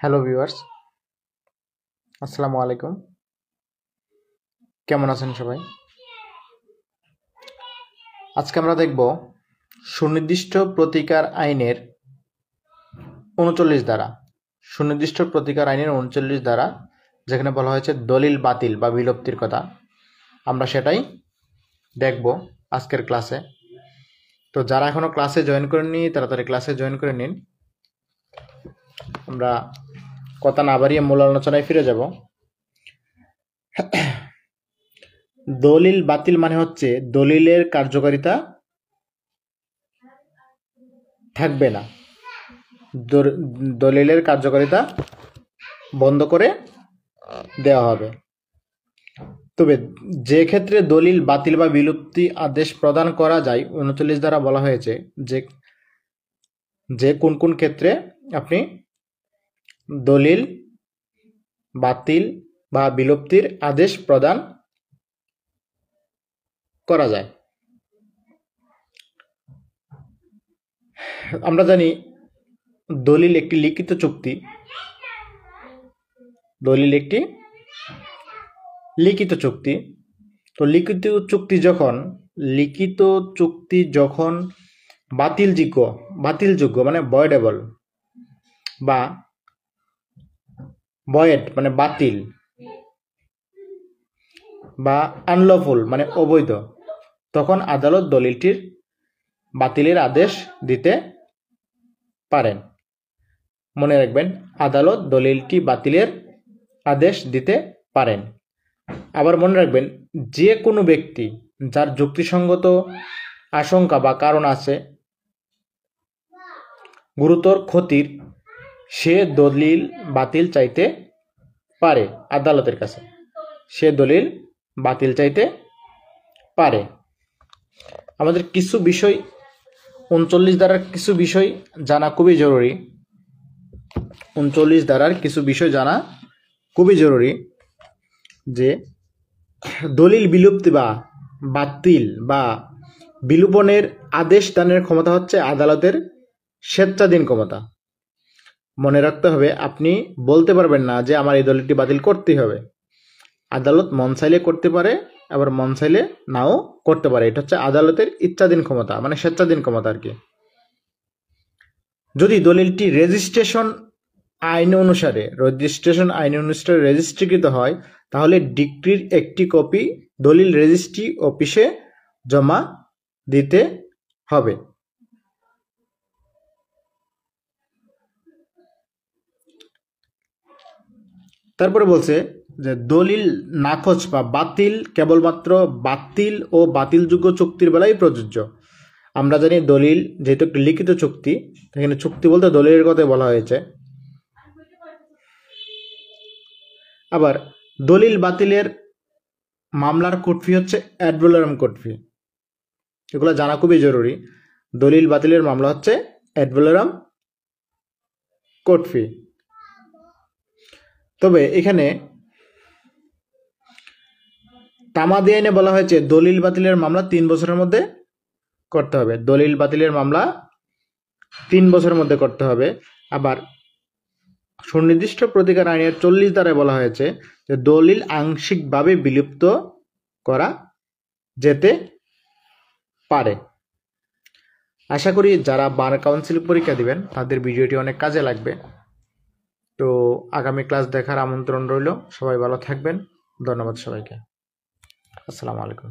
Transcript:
Hello viewers, আসসালামু আলাইকুম। কেমন আছেন সবাই? আজকে আমরা দেখব সুনির্দিষ্ট প্রতিকার আইনের 39 ধারা। সুনির্দিষ্ট প্রতিকার আইনের 39 ধারা, যেখানে বলা হয়েছে দলিল বাতিল বা বিলুপ্তির কথা, আমরা সেটাই দেখব আজকের ক্লাসে। তো যারা এখনো ক্লাসে জয়েন করেননি তাড়াতাড়ি ক্লাসে জয়েন করে নিন। আমরা কথা না বাড়িয়ে মূল আলোচনায় ফিরে যাব। দলিল বাতিল মানে হচ্ছে দলিলের কার্যকারিতা থাকবে না, দলিলের কার্যকারিতা বন্ধ করে দেওয়া হবে। তবে যে ক্ষেত্রে দলিল বাতিল বা বিলুপ্তি আদেশ প্রদান করা যায় 39 দ্বারা বলা হয়েছে যে কোন কোন ক্ষেত্রে আপনি দলিল বাতিল বা বিলুপ্তির আদেশ প্রদান করা যায়। আমরা জানি দলিল একটি লিখিত চুক্তি। দলিল একটি লিখিত চুক্তি। তো লিখিত চুক্তি যখন বাতিলযোগ্য মানে ভয়েডেবল, বা ভয়েড মানে বাতিল, বা আনলফুল মানে অবৈধ, তখন আদালত দলিলটির বাতিলের আদেশ দিতে পারেন। মনে রাখবেন, আদালত দলিলটি বাতিলের আদেশ দিতে পারেন। আবার মনে রাখবেন, যে কোনো ব্যক্তি যার যুক্তিসঙ্গত আশঙ্কা বা কারণ আছে গুরুতর ক্ষতির, সে দলিল বাতিল চাইতে পারে আদালতের কাছে। সে দলিল বাতিল চাইতে পারে। আমাদের কিছু বিষয় 39 ধারার কিছু বিষয় জানা খুবই জরুরি। 39 ধারার কিছু বিষয় জানা খুবই জরুরি, যে দলিল বিলুপ্তি বা বাতিল বা বিলোপনের আদেশ দানের ক্ষমতা হচ্ছে আদালতের স্বেচ্ছাধীন ক্ষমতা। মনে রাখতে হবে, আপনি বলতে পারবেন না যে আমার এই দলিলটি বাতিল করতেই হবে। আদালত মন চাইলে করতে পারে, আবার মন চাইলে নাও করতে পারে। এটা হচ্ছে আদালতের ইচ্ছাধীন ক্ষমতা, মানে স্বেচ্ছাধীন ক্ষমতা আর কি। যদি দলিলটি রেজিস্ট্রেশন আইন অনুসারে রেজিস্ট্রিকৃত হয়, তাহলে ডিক্রির একটি কপি দলিল রেজিস্ট্রি অফিসে জমা দিতে হবে। তারপরে বলছে যে দলিল নাকচ বা বাতিল কেবলমাত্র বাতিল ও বাতিলযোগ্য চুক্তির বেলায় প্রযোজ্য। আমরা জানি দলিল যেহেতু একটি লিখিত চুক্তি, এখানে চুক্তি বলতে দলিলের কথা বলা হয়েছে। আবার দলিল বাতিলের মামলার কোর্ট ফি হচ্ছে অ্যাড ভ্যালোরাম কোর্ট ফি। এগুলো জানা খুবই জরুরি। দলিল বাতিলের মামলা হচ্ছে অ্যাড ভ্যালোরাম কোর্ট ফি। তবে এখানে তামাদি আইনে বলা হয়েছে দলিল বাতিলের মামলা 3 বছরের মধ্যে করতে হবে। দলিল বাতিলের মামলা 3 বছরের মধ্যে করতে হবে। আবার সুনির্দিষ্ট প্রতিকার আইনের 40 ধারায় বলা হয়েছে যে দলিল আংশিকভাবে বিলুপ্ত করা যেতে পারে। আশা করি যারা বার কাউন্সিল পরীক্ষা দিবেন তাদের ভিডিওটি অনেক কাজে লাগবে। তো আগামী ক্লাস দেখার আমন্ত্রণ রইল। সবাই ভালো থাকবেন। ধন্যবাদ সবাইকে। আসসালামু আলাইকুম।